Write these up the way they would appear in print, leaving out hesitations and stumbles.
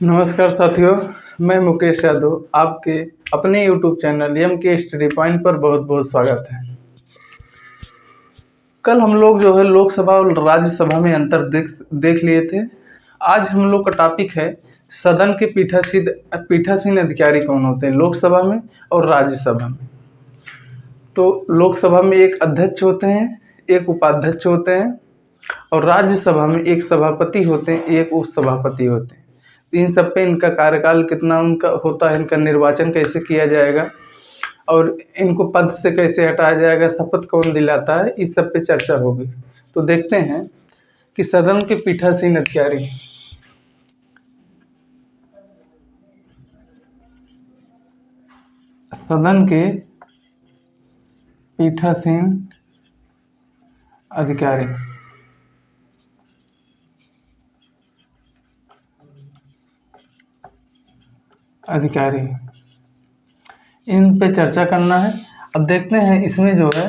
नमस्कार साथियों, मैं मुकेश यादव आपके अपने YouTube चैनल एम के स्टडी पॉइंट पर बहुत बहुत स्वागत है। कल हम लोग जो है लोकसभा और राज्यसभा में अंतर देख लिए थे। आज हम लोग का टॉपिक है सदन के पीठासीन अधिकारी कौन होते हैं लोकसभा में और राज्यसभा में। तो लोकसभा में एक अध्यक्ष होते हैं, एक उपाध्यक्ष होते हैं और राज्यसभा में एक सभापति होते हैं, एक उपसभापति होते हैं। इन सब पे इनका कार्यकाल कितना उनका होता है, इनका निर्वाचन कैसे किया जाएगा और इनको पद से कैसे हटाया जाएगा, शपथ कौन दिलाता है, इस सब पे चर्चा होगी। तो देखते हैं कि सदन के पीठासीन अधिकारी सदन के पीठासीन अधिकारी इन पे चर्चा करना है। अब देखते हैं इसमें जो है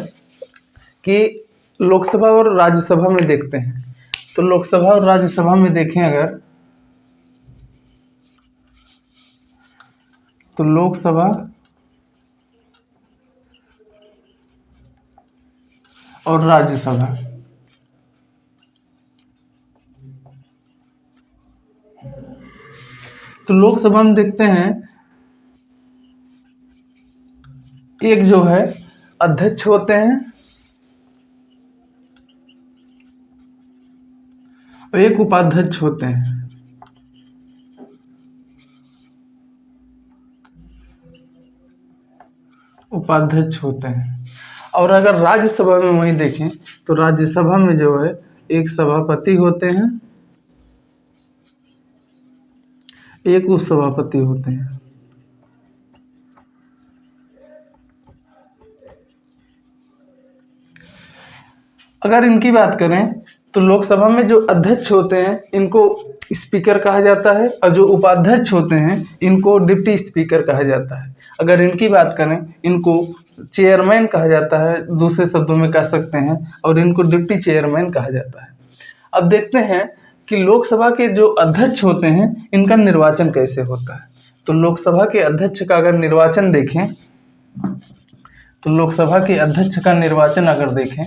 कि लोकसभा और राज्यसभा में देखते हैं। तो लोकसभा और राज्यसभा में देखें अगर, तो लोकसभा और राज्यसभा तो लोकसभा में देखते हैं एक जो है अध्यक्ष होते हैं और एक उपाध्यक्ष होते हैं। और अगर राज्यसभा में वही देखें तो राज्यसभा में जो है एक सभापति होते हैं, एक उपसभापति होते हैं। अगर इनकी बात करें तो लोकसभा में जो अध्यक्ष होते हैं इनको स्पीकर कहा जाता है और जो उपाध्यक्ष होते हैं इनको डिप्टी स्पीकर कहा जाता है। अगर इनकी बात करें इनको चेयरमैन कहा जाता है, दूसरे शब्दों में कह सकते हैं, और इनको डिप्टी चेयरमैन कहा जाता है। अब देखते हैं कि लोकसभा के जो अध्यक्ष होते हैं इनका निर्वाचन कैसे होता है। तो लोकसभा के अध्यक्ष का अगर निर्वाचन देखें तो लोकसभा के अध्यक्ष का निर्वाचन अगर देखें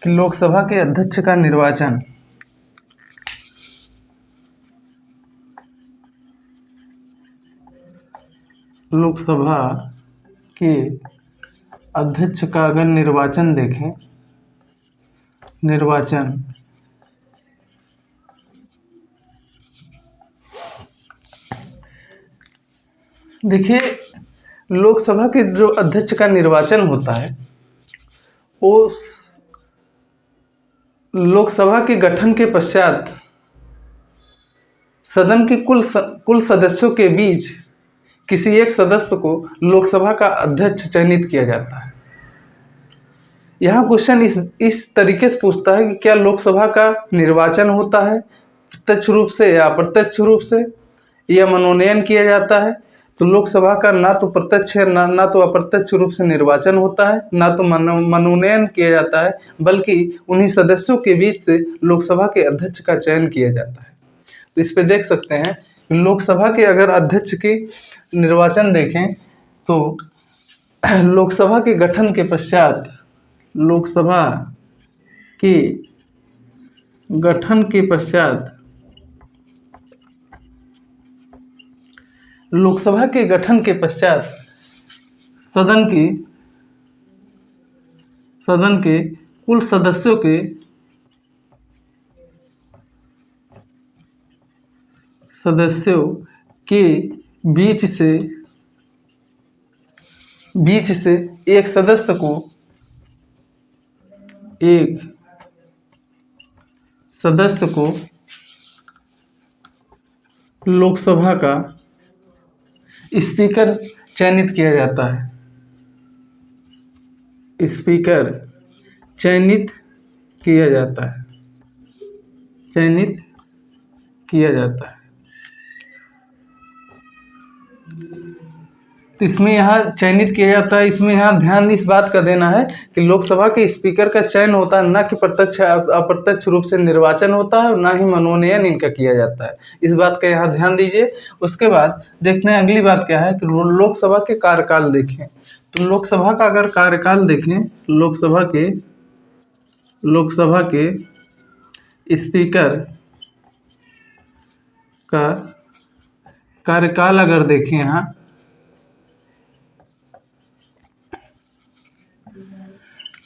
कि लोकसभा के अध्यक्ष का निर्वाचन लोकसभा के अध्यक्ष का अगर निर्वाचन देखें, देखिए लोकसभा के जो अध्यक्ष का निर्वाचन होता है वो लोकसभा के गठन के पश्चात सदन के कुल सदस्यों के बीच किसी एक सदस्य को लोकसभा का अध्यक्ष चयनित किया जाता है। यहाँ क्वेश्चन इस तरीके से पूछता है कि क्या लोकसभा का निर्वाचन होता है प्रत्यक्ष रूप से या अप्रत्यक्ष रूप से, या मनोनयन किया जाता है। तो लोकसभा का ना तो प्रत्यक्ष ना तो अप्रत्यक्ष रूप से निर्वाचन होता है, ना तो मनोनयन किया जाता है, बल्कि उन्हीं सदस्यों के बीच से लोकसभा के अध्यक्ष का चयन किया जाता है। तो इस पे देख सकते हैं लोकसभा के अगर अध्यक्ष की निर्वाचन देखें तो लोकसभा के गठन के पश्चात लोकसभा के गठन के पश्चात सदन के कुल सदस्यों के बीच से एक सदस्य को लोकसभा का स्पीकर चयनित किया जाता है। चयनित किया जाता है। तो इसमें यहाँ चयनित किया जाता है। इसमें यहाँ ध्यान इस बात का देना है कि लोकसभा के स्पीकर का चयन होता है, ना कि प्रत्यक्ष अप्रत्यक्ष रूप से निर्वाचन होता है और ना ही मनोनयन इनका किया जाता है। इस बात का यहाँ ध्यान दीजिए। उसके बाद देखते हैं अगली बात क्या है कि लोकसभा के कार्यकाल देखें। तो लोकसभा का अगर कार्यकाल देखें, लोकसभा के स्पीकर का कार्यकाल अगर देखें यहाँ,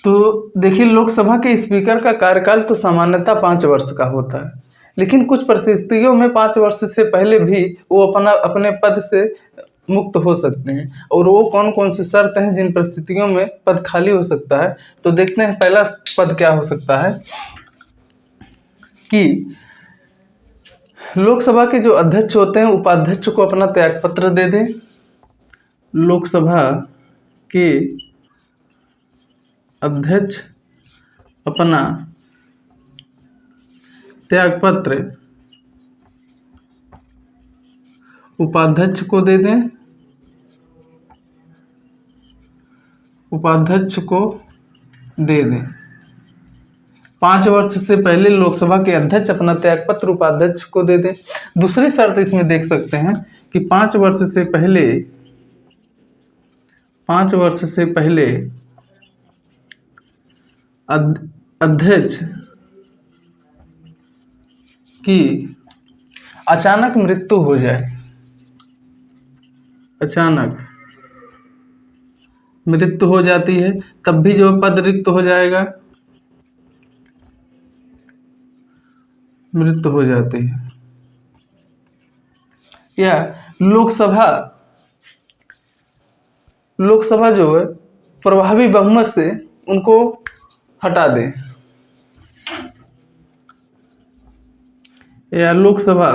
तो देखिए लोकसभा के स्पीकर का कार्यकाल तो सामान्यतः 5 वर्ष का होता है, लेकिन कुछ परिस्थितियों में 5 वर्ष से पहले भी वो अपने पद से मुक्त हो सकते हैं। और वो कौन कौन सी शर्त हैं जिन परिस्थितियों में पद खाली हो सकता है, तो देखते हैं पहला पद क्या हो सकता है कि लोकसभा के जो अध्यक्ष होते हैं उपाध्यक्ष को अपना त्यागपत्र दे दें। लोकसभा के अध्यक्ष अपना त्यागपत्र उपाध्यक्ष को दे दें, उपाध्यक्ष को दे दें। 5 वर्ष से पहले लोकसभा के अध्यक्ष अपना त्यागपत्र उपाध्यक्ष को दे दें। दूसरी शर्त इसमें देख सकते हैं कि 5 वर्ष से पहले अध्यक्ष की अचानक मृत्यु हो जाए, अचानक मृत्यु हो जाती है तब भी जो पद रिक्त हो जाएगा, मृत्यु हो जाती है। या लोकसभा जो है प्रभावी बहुमत से उनको हटा दें, या लोकसभा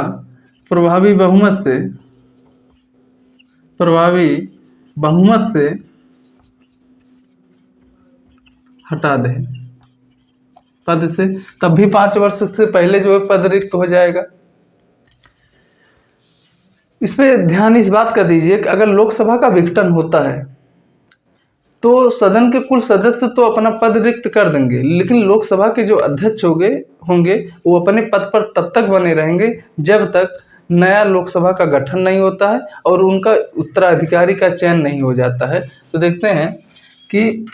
प्रभावी बहुमत से हटा दें पद से, तब भी 5 वर्ष से पहले जो है पद रिक्त हो जाएगा। इस पे ध्यान इस बात का दीजिए कि अगर लोकसभा का विघटन होता है तो सदन के कुल सदस्य तो अपना पद रिक्त कर देंगे, लेकिन लोकसभा के जो अध्यक्ष होंगे वो अपने पद पर तब तक बने रहेंगे जब तक नया लोकसभा का गठन नहीं होता है और उनका उत्तराधिकारी का चयन नहीं हो जाता है। तो देखते हैं कि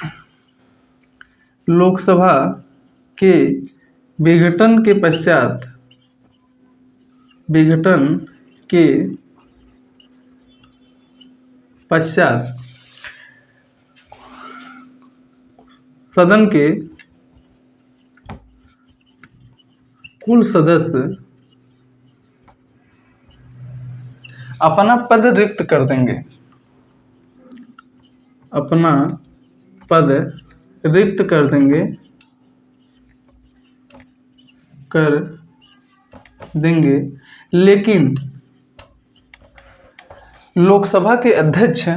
लोकसभा के विघटन के पश्चात सदन के कुल सदस्य अपना पद रिक्त कर देंगे, अपना पद रिक्त कर देंगे, लेकिन लोकसभा के अध्यक्ष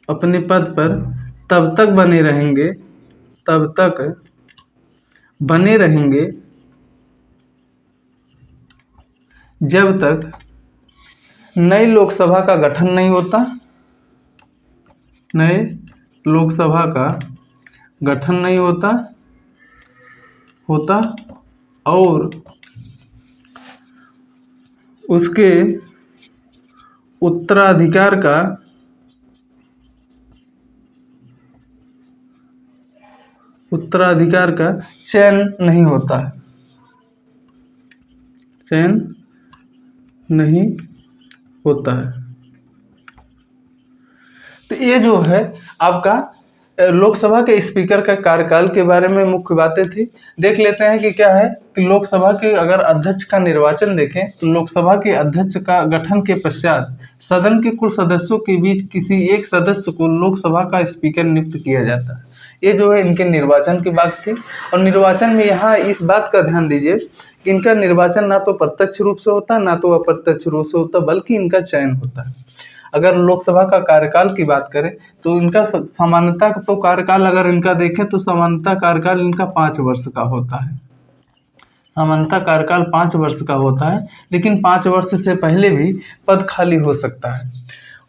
अपने पद पर तब तक बने रहेंगे जब तक नई लोकसभा का गठन नहीं होता, नए लोकसभा का गठन नहीं होता और उसके उत्तराधिकार का चयन नहीं होता है, चयन नहीं होता है। तो ये जो है आपका लोकसभा के स्पीकर का कार्यकाल के बारे में मुख्य बातें थी। देख लेते हैं कि क्या है कि लोकसभा के अगर अध्यक्ष का निर्वाचन देखें तो लोकसभा के अध्यक्ष का गठन के पश्चात सदन के कुल सदस्यों के बीच किसी एक सदस्य को लोकसभा का स्पीकर नियुक्त किया जाता है। ये जो है इनके निर्वाचन की बात थी। और निर्वाचन में यहाँ इस बात का ध्यान दीजिए कि इनका निर्वाचन ना तो प्रत्यक्ष रूप से होता ना तो अप्रत्यक्ष रूप से होता, बल्कि इनका चयन होता है। अगर लोकसभा का कार्यकाल की बात करें तो इनका सामान्यतः तो कार्यकाल अगर इनका देखें तो सामान्यतः कार्यकाल इनका 5 वर्ष का होता है। सामान्यतः कार्यकाल 5 वर्ष का होता है, लेकिन 5 वर्ष से पहले भी पद खाली हो सकता है।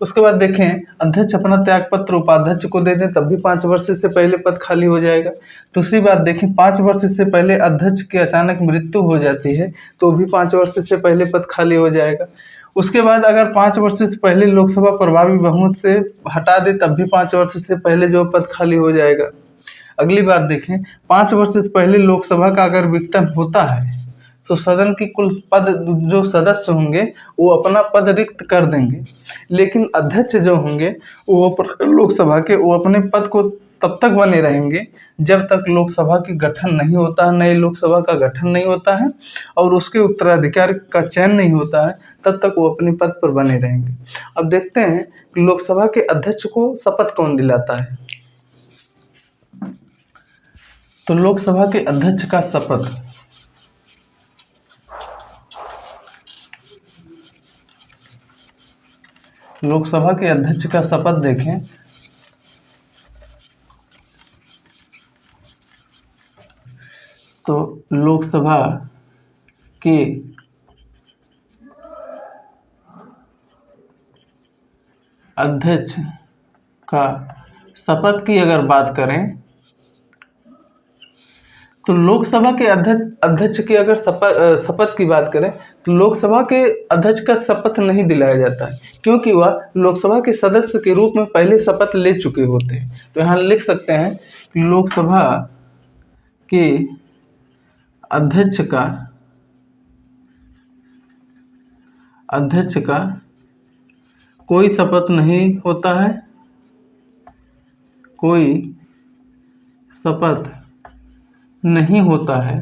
उसके बाद देखें, अध्यक्ष अपना त्याग पत्र उपाध्यक्ष को दे दें तब भी 5 वर्ष से पहले पद खाली हो जाएगा। दूसरी बात देखें, 5 वर्ष से पहले अध्यक्ष की अचानक मृत्यु हो जाती है तो भी 5 वर्ष से पहले पद खाली हो जाएगा। उसके बाद अगर 5 वर्ष से पहले लोकसभा प्रभावी बहुमत से हटा दे तब भी 5 वर्ष से पहले जो पद खाली हो जाएगा। अगली बात देखें, 5 वर्ष से पहले लोकसभा का अगर विघटन होता है तो सदन की कुल पद जो सदस्य होंगे वो अपना पद रिक्त कर देंगे, लेकिन अध्यक्ष जो होंगे वो लोकसभा के वो अपने पद को तब तक बने रहेंगे जब तक लोकसभा की गठन नहीं होता है, नई लोकसभा का गठन नहीं होता है और उसके उत्तराधिकारी का चयन नहीं होता है, तब तक वो अपने पद पर बने रहेंगे। अब देखते हैं कि लोकसभा के अध्यक्ष को शपथ कौन दिलाता है। तो लोकसभा के अध्यक्ष का शपथ लोकसभा के अध्यक्ष का शपथ देखें तो लोकसभा के अध्यक्ष का शपथ की अगर बात करें तो लोकसभा के अध्यक्ष की अगर शपथ की बात करें तो लोकसभा के अध्यक्ष का शपथ नहीं दिलाया जाता है, क्योंकि वह लोकसभा के सदस्य के रूप में पहले शपथ ले चुके होते हैं। तो यहाँ लिख सकते हैं कि लोकसभा के अध्यक्ष का कोई शपथ नहीं होता है, कोई शपथ नहीं होता है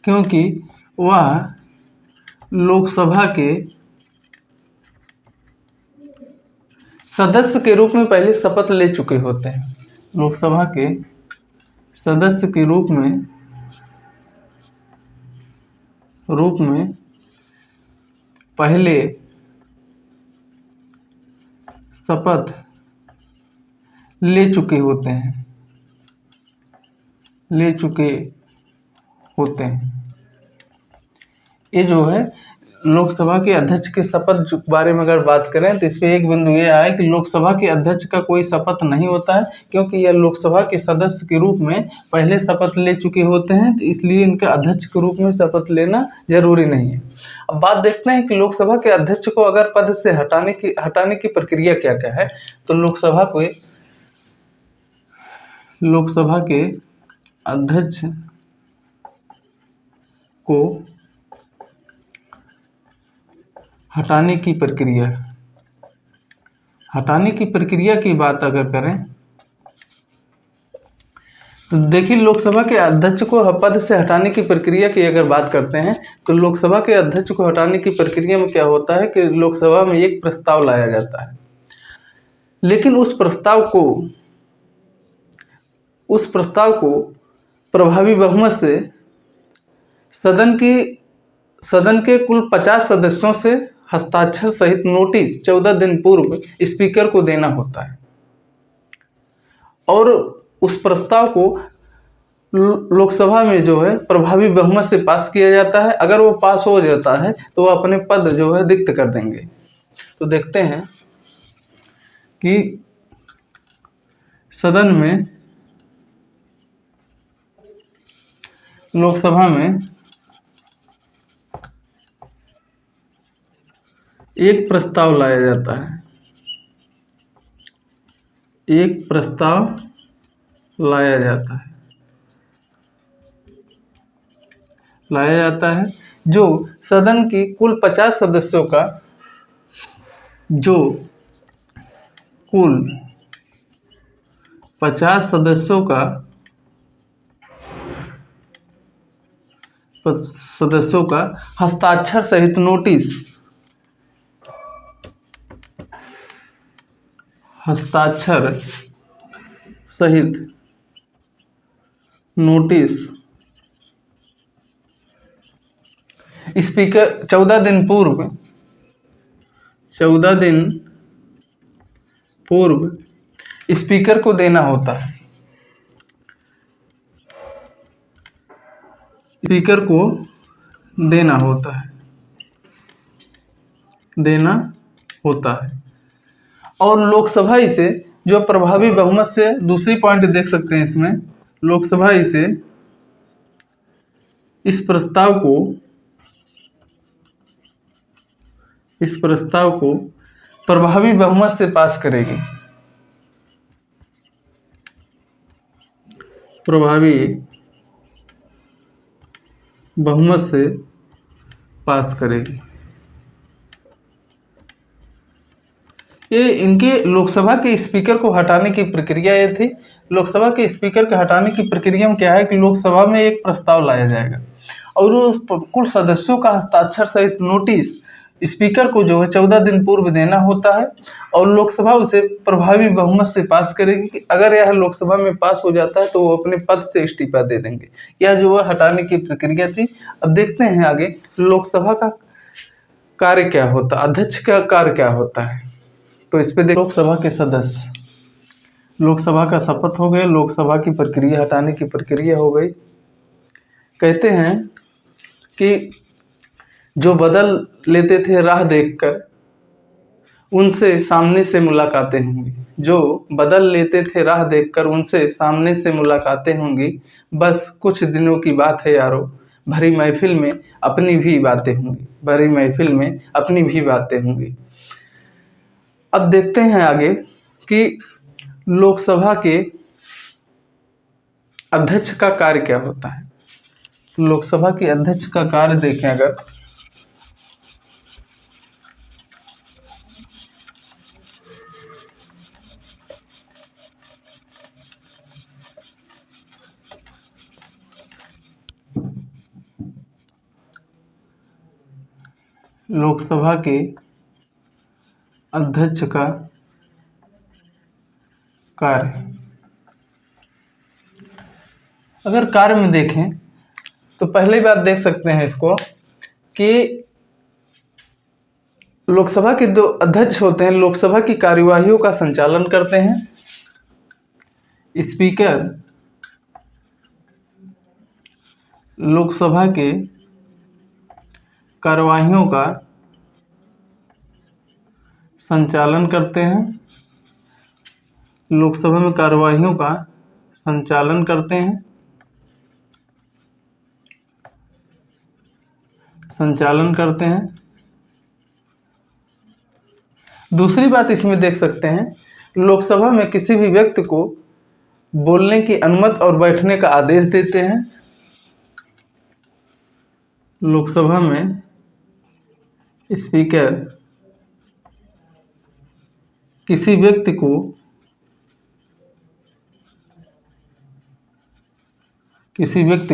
क्योंकि वह लोकसभा के सदस्य के रूप में पहले शपथ ले चुके होते हैं। लोकसभा के सदस्य के रूप में पहले शपथ ले चुके होते हैं। ये जो है लोकसभा के अध्यक्ष के शपथ के बारे में अगर बात करें तो इसमें एक बिंदु ये आए कि लोकसभा के अध्यक्ष का कोई शपथ नहीं होता है, क्योंकि यह लोकसभा के सदस्य के रूप में पहले शपथ ले चुके होते हैं, तो इसलिए इनका अध्यक्ष के रूप में शपथ लेना जरूरी नहीं है। अब बात देखते हैं कि लोकसभा के अध्यक्ष को अगर पद से हटाने की प्रक्रिया क्या क्या है। तो लोकसभा के अध्यक्ष को हटाने की प्रक्रिया की बात अगर करें तो देखिए, लोकसभा के अध्यक्ष को पद से हटाने की प्रक्रिया की अगर बात करते हैं तो लोकसभा के अध्यक्ष को हटाने की प्रक्रिया में क्या होता है कि लोकसभा में एक प्रस्ताव लाया जाता है, लेकिन उस प्रस्ताव को प्रभावी बहुमत से सदन के कुल 50 सदस्यों से हस्ताक्षर सहित नोटिस 14 दिन पूर्व स्पीकर को देना होता है और उस प्रस्ताव को लोकसभा में जो है प्रभावी बहुमत से पास किया जाता है। अगर वो पास हो जाता है तो वो अपने पद जो है रिक्त कर देंगे। तो देखते हैं कि सदन में लोकसभा में एक प्रस्ताव लाया जाता है, जो सदन की कुल 50 सदस्यों का सदस्यों का हस्ताक्षर सहित नोटिस स्पीकर 14 दिन पूर्व स्पीकर को देना होता है, स्पीकर को देना होता है और लोकसभा इसे जो प्रभावी बहुमत से, दूसरी पॉइंट देख सकते हैं इसमें, लोकसभा इसे इस प्रस्ताव को प्रभावी बहुमत से पास करेगी, प्रभावी बहुमत से पास करेगी। ये इनके लोकसभा के स्पीकर को हटाने की प्रक्रिया ये थी। लोकसभा के स्पीकर के हटाने की प्रक्रिया में क्या है कि लोकसभा में एक प्रस्ताव लाया जाएगा और वो कुल सदस्यों का हस्ताक्षर सहित नोटिस स्पीकर को जो है 14 दिन पूर्व देना होता है और लोकसभा उसे प्रभावी बहुमत से पास करेगी कि अगर यह लोकसभा में पास हो जाता है तो वो अपने पद से इस्तीफा दे देंगे। यह जो है हटाने की प्रक्रिया थी। अब देखते हैं आगे लोकसभा का कार्य क्या होता है, अध्यक्ष का कार्य क्या होता है। तो इस पे देखो, लोकसभा के सदस्य, लोकसभा का शपथ हो गया, लोकसभा की प्रक्रिया, हटाने की प्रक्रिया हो गई। कहते हैं कि जो बदल लेते थे राह देखकर उनसे सामने से मुलाकातें होंगी, जो बदल लेते थे राह देखकर उनसे सामने से मुलाकातें होंगी। बस कुछ दिनों की बात है यारो, भरी महफिल में अपनी भी बातें होंगी, भरी महफिल में अपनी भी बातें होंगी। अब देखते हैं आगे कि लोकसभा के अध्यक्ष का कार्य क्या होता है। लोकसभा के अध्यक्ष का कार्य देखें अगर, लोकसभा के अध्यक्ष का कार्य, अगर कार्य में देखें तो पहली बात देख सकते हैं इसको कि लोकसभा के दो अध्यक्ष होते हैं, लोकसभा की कार्यवाहियों का संचालन करते हैं। स्पीकर लोकसभा के कार्यवाहियों का संचालन करते हैं, लोकसभा में कार्यवाहियों का संचालन करते हैं, संचालन करते हैं। दूसरी बात इसमें देख सकते हैं, लोकसभा में किसी भी व्यक्ति को बोलने की अनुमति और बैठने का आदेश देते हैं। लोकसभा में स्पीकर किसी व्यक्ति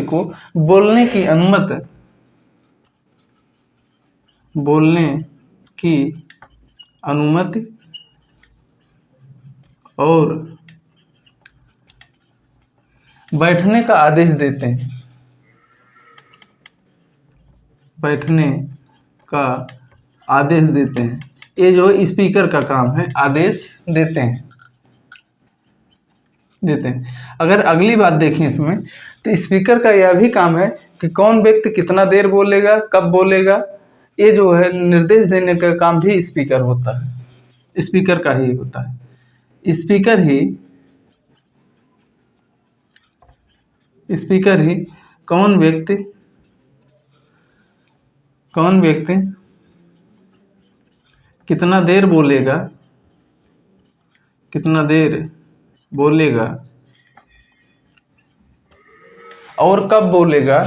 को बोलने की अनुमति और बैठने का आदेश देते हैं, बैठने का आदेश देते हैं। ये जो स्पीकर का काम है, आदेश देते हैं। अगर अगली बात देखें इसमें तो स्पीकर का यह भी काम है कि कौन व्यक्ति कितना देर बोलेगा, कब बोलेगा, ये जो है निर्देश देने का काम भी स्पीकर होता है, स्पीकर का ही होता है। स्पीकर ही कौन व्यक्ति कितना देर बोलेगा और कब बोलेगा,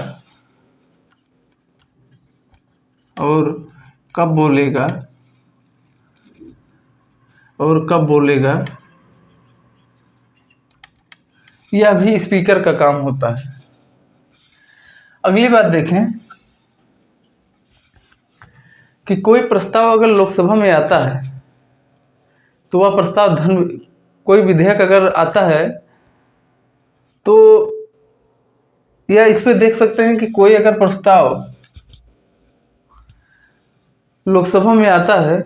यह भी स्पीकर का काम होता है। अगली बात देखें कि कोई प्रस्ताव अगर लोकसभा में आता है तो वह प्रस्ताव कोई विधेयक अगर आता है तो या इस पे देख सकते हैं कि कोई अगर प्रस्ताव लोकसभा में आता है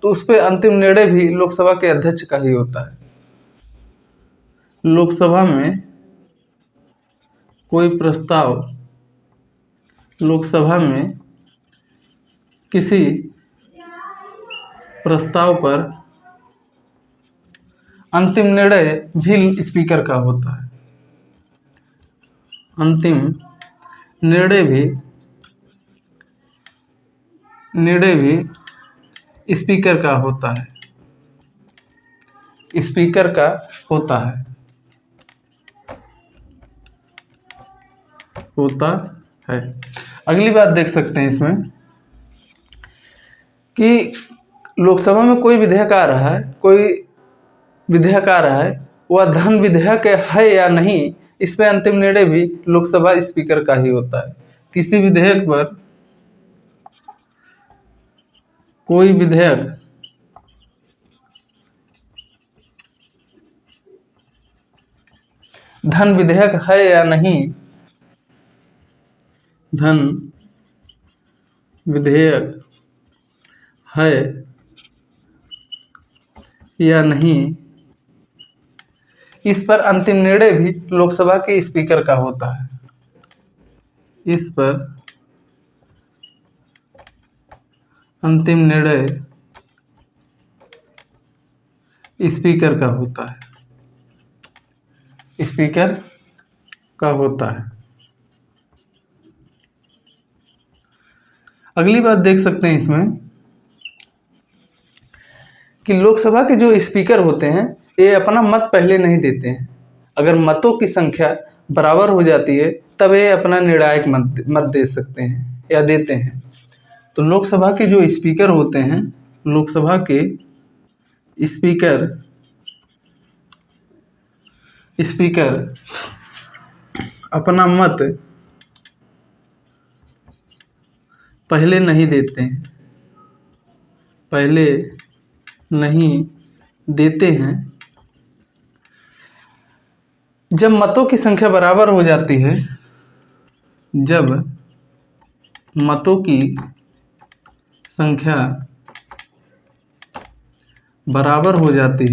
तो उस पर अंतिम निर्णय भी लोकसभा के अध्यक्ष का ही होता है। लोकसभा में कोई प्रस्ताव, लोकसभा में किसी प्रस्ताव पर अंतिम निर्णय भी स्पीकर का होता है। अंतिम निर्णय भी स्पीकर का होता है, स्पीकर का होता है। अगली बात देख सकते हैं इसमें कि लोकसभा में कोई विधेयक आ रहा है, वह धन विधेयक है या नहीं, इस पर अंतिम निर्णय भी लोकसभा स्पीकर का ही होता है। किसी विधेयक पर कोई विधेयक धन विधेयक है या नहीं, धन विधेयक है या नहीं, इस पर अंतिम निर्णय भी लोकसभा के स्पीकर का होता है। इस पर अंतिम निर्णय स्पीकर का होता है, स्पीकर का होता है। अगली बात देख सकते हैं इसमें कि लोकसभा के जो स्पीकर होते हैं ये अपना मत पहले नहीं देते हैं। अगर मतों की संख्या बराबर हो जाती है तब ये अपना निर्णायक मत दे सकते हैं या देते हैं। तो लोकसभा के जो स्पीकर होते हैं, लोकसभा के स्पीकर अपना मत पहले नहीं देते हैं। जब मतों की संख्या बराबर हो जाती है, जब मतों की संख्या बराबर हो जाती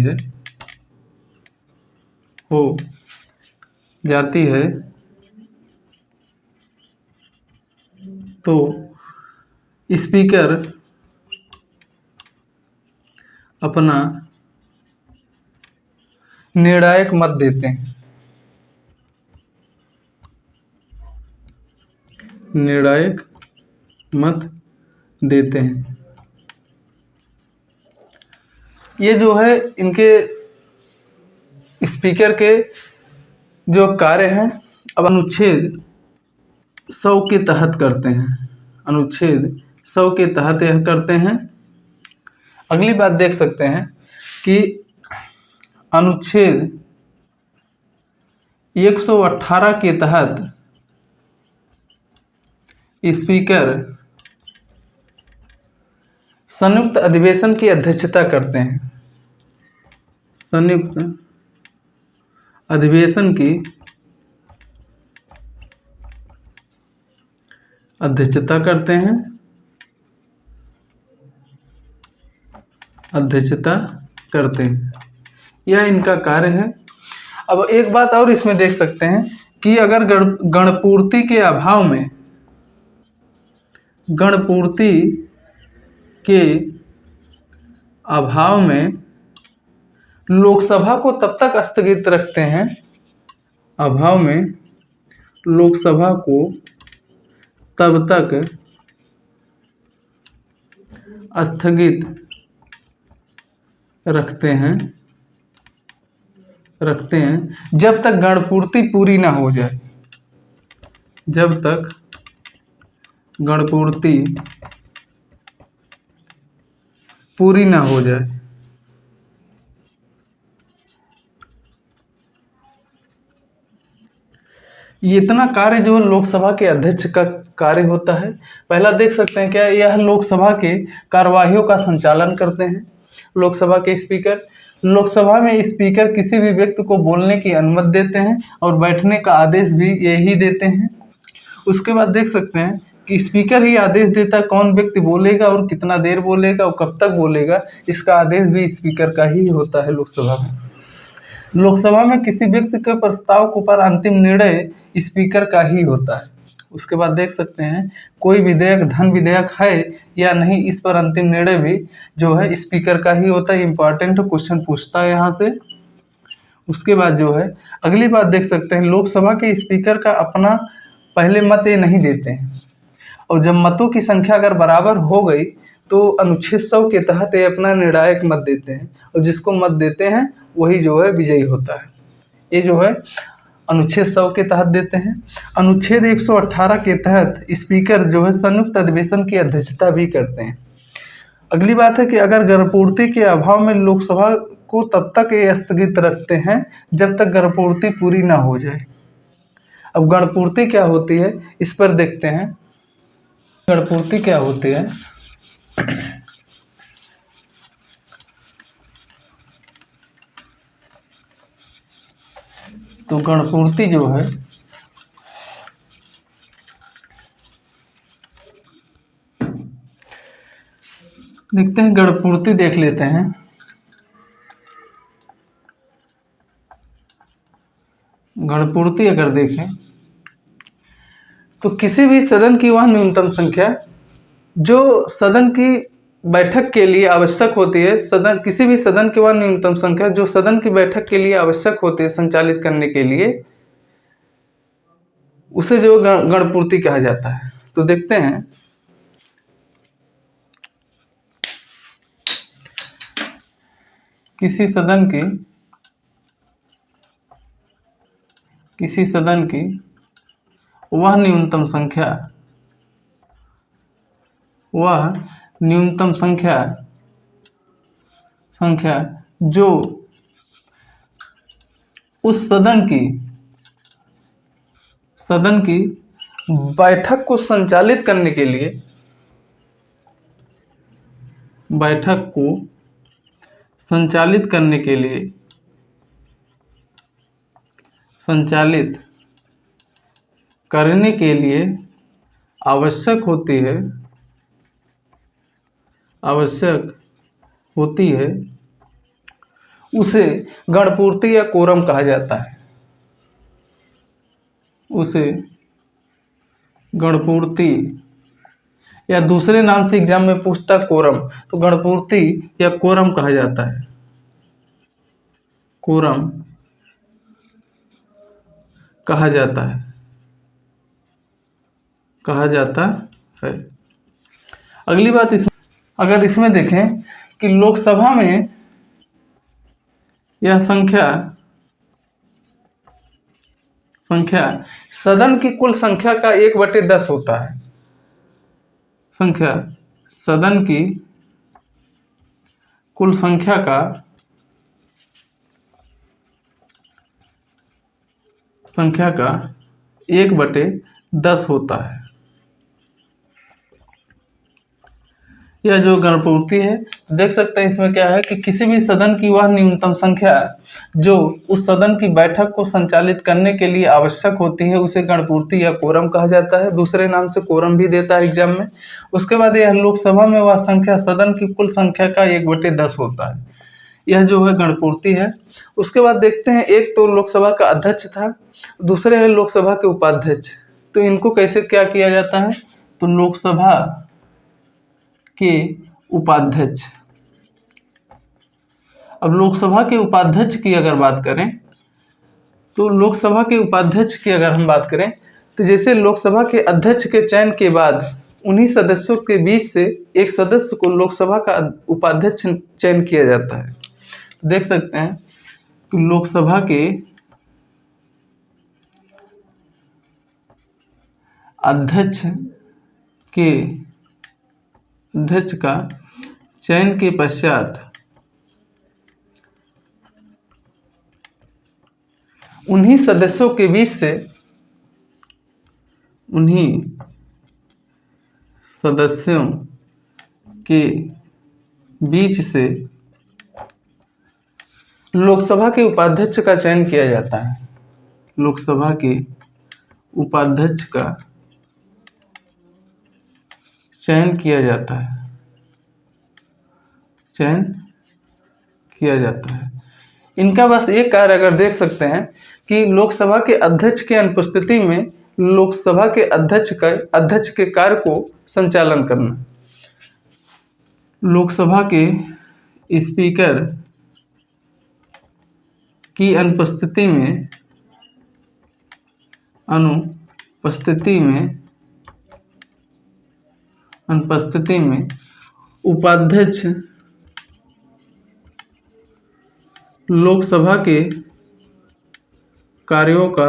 है तो स्पीकर अपना निर्णायक मत देते हैं। निर्णायक मत देते हैं। ये जो है इनके स्पीकर के जो कार्य हैं, अब अनुच्छेद 100 के तहत करते हैं। अनुच्छेद 100 के तहत यह करते हैं। अगली बात देख सकते हैं कि अनुच्छेद 118 के तहत स्पीकर संयुक्त अधिवेशन की अध्यक्षता करते हैं। संयुक्त अधिवेशन की अध्यक्षता करते हैं। यह इनका कार्य है। अब एक बात और इसमें देख सकते हैं कि अगर गणपूर्ति के अभाव में लोकसभा को तब तक स्थगित रखते हैं, अभाव में लोकसभा को तब तक स्थगित रखते हैं जब तक गणपूर्ति पूरी ना हो जाए। जब तक गणपूर्ति पूरी ना हो जाए। ये इतना कार्य जो लोकसभा के अध्यक्ष का कार्य होता है। पहला देख सकते हैं क्या, यह लोकसभा के कार्यवाहियों का संचालन करते हैं। लोकसभा के स्पीकर, लोकसभा में स्पीकर किसी भी व्यक्ति को बोलने की अनुमति देते हैं और बैठने का आदेश भी यही देते हैं। उसके बाद देख सकते हैं कि स्पीकर ही आदेश देता है कौन व्यक्ति बोलेगा और कितना देर बोलेगा और कब तक बोलेगा, इसका आदेश भी स्पीकर का ही होता है लोकसभा में। लोकसभा में किसी व्यक्ति के प्रस्ताव के ऊपर अंतिम निर्णय स्पीकर का ही होता है। उसके बाद देख सकते हैं कोई विधेयक धन विधेयक है या नहीं, इस पर अंतिम निर्णय भी जो है स्पीकर का ही होता है। इंपॉर्टेंट क्वेश्चन पूछता है यहाँ से। उसके बाद जो है अगली बात देख सकते हैं, लोकसभा के स्पीकर का अपना पहले मत ये नहीं देते हैं, और जब मतों की संख्या अगर बराबर हो गई तो अनुच्छेद 100 के तहत ये अपना निर्णायक मत देते हैं, और जिसको मत देते हैं वही जो है विजयी होता है। ये जो है अनुच्छेद 100 के तहत देते हैं। अनुच्छेद 118 के तहत स्पीकर जो है संयुक्त अधिवेशन की अध्यक्षता भी करते हैं। अगली बात है कि अगर गर्भपूर्ति के अभाव में लोकसभा को तब तक ये स्थगित रखते हैं जब तक गर्भपूर्ति पूरी ना हो जाए। अब गर्भपूर्ति क्या होती है इस पर देखते हैं। गर्भपूर्ति क्या होती है, तो गर्भपूर्ति जो है देखते हैं, गर्भपूर्ति देख लेते हैं। गर्भपूर्ति अगर देखें तो किसी भी सदन की वह न्यूनतम संख्या जो सदन की बैठक के लिए आवश्यक होती है, सदन किसी भी सदन की वह न्यूनतम संख्या जो सदन की बैठक के लिए आवश्यक होती है संचालित करने के लिए, उसे जो गर्भपूर्ति कहा जाता है। तो देखते हैं किसी सदन की वह न्यूनतम संख्या जो उस सदन की बैठक को संचालित करने के लिए आवश्यक होती है उसे गर्भपूर्ति या कोरम कहा जाता है। उसे गर्भपूर्ति या दूसरे नाम से एग्जाम में पूछता कोरम, तो गर्भपूर्ति या कोरम कहा जाता है। कोरम कहा जाता है। अगली बात अगर इसमें देखें कि लोकसभा में यह संख्या सदन की कुल संख्या का 1/10 होता है। सदन की कुल संख्या का 1/10 होता है। यह जो गर्भपूर्ति है, देख सकते हैं इसमें क्या है कि किसी भी सदन की वह न्यूनतम संख्या जो उस सदन की बैठक को संचालित करने के लिए आवश्यक होती है उसे गर्भपूर्ति या कोरम कहा जाता है। दूसरे नाम से कोरम भी देता है एग्जाम में। उसके बाद यह लोकसभा में वह संख्या सदन की कुल संख्या का 1/10 होता है। यह जो है गर्भपूर्ति है। उसके बाद देखते हैं, एक तो लोकसभा का अध्यक्ष था, दूसरे है लोकसभा के उपाध्यक्ष। तो इनको कैसे क्या किया जाता है, तो लोकसभा के उपाध्यक्ष। अब लोकसभा के उपाध्यक्ष की अगर बात करें तो लोकसभा के उपाध्यक्ष की अगर हम बात करें तो जैसे लोकसभा के अध्यक्ष के चयन के बाद उन्हीं सदस्यों के बीच से एक सदस्य को लोकसभा का उपाध्यक्ष चयन किया जाता है। तो देख सकते हैं कि लोकसभा के अध्यक्ष का चयन के पश्चात उन्हीं सदस्यों के बीच से लोकसभा के उपाध्यक्ष का चयन किया जाता है। लोकसभा के उपाध्यक्ष का चयन किया जाता है, चयन किया जाता है। इनका बस एक कार्य अगर देख सकते हैं कि लोकसभा के अध्यक्ष के अनुपस्थिति में लोकसभा के अध्यक्ष के कार्य को संचालन करना। लोकसभा के स्पीकर की अनुपस्थिति में उपाध्यक्ष लोकसभा के कार्यों का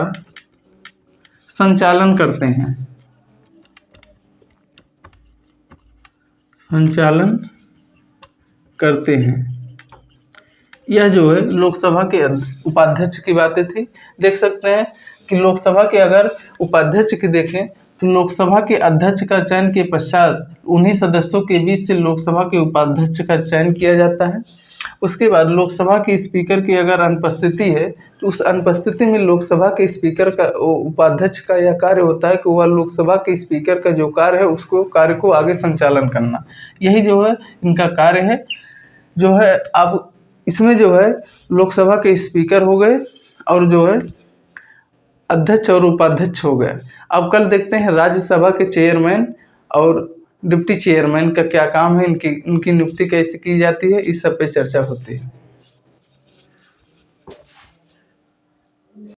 संचालन करते हैं, यह जो है लोकसभा के उपाध्यक्ष की बातें थी। देख सकते हैं कि लोकसभा के अगर उपाध्यक्ष की देखें तो लोकसभा के अध्यक्ष का चयन के पश्चात उन्हीं सदस्यों के बीच से लोकसभा के उपाध्यक्ष का चयन किया जाता है। उसके बाद लोकसभा के स्पीकर की अगर अनुपस्थिति है तो उस अनुपस्थिति में लोकसभा के स्पीकर का उपाध्यक्ष का यह कार्य होता है कि वह लोकसभा के स्पीकर का जो कार्य है उसको कार्य को आगे संचालन करना। यही जो है इनका कार्य है। जो है अब इसमें जो है लोकसभा के स्पीकर हो गए और जो है अध्यक्ष और उपाध्यक्ष हो गए। अब कल देखते हैं राज्यसभा के चेयरमैन और डिप्टी चेयरमैन का क्या काम है, इनकी नियुक्ति कैसे की जाती है, इस सब पे चर्चा होती है।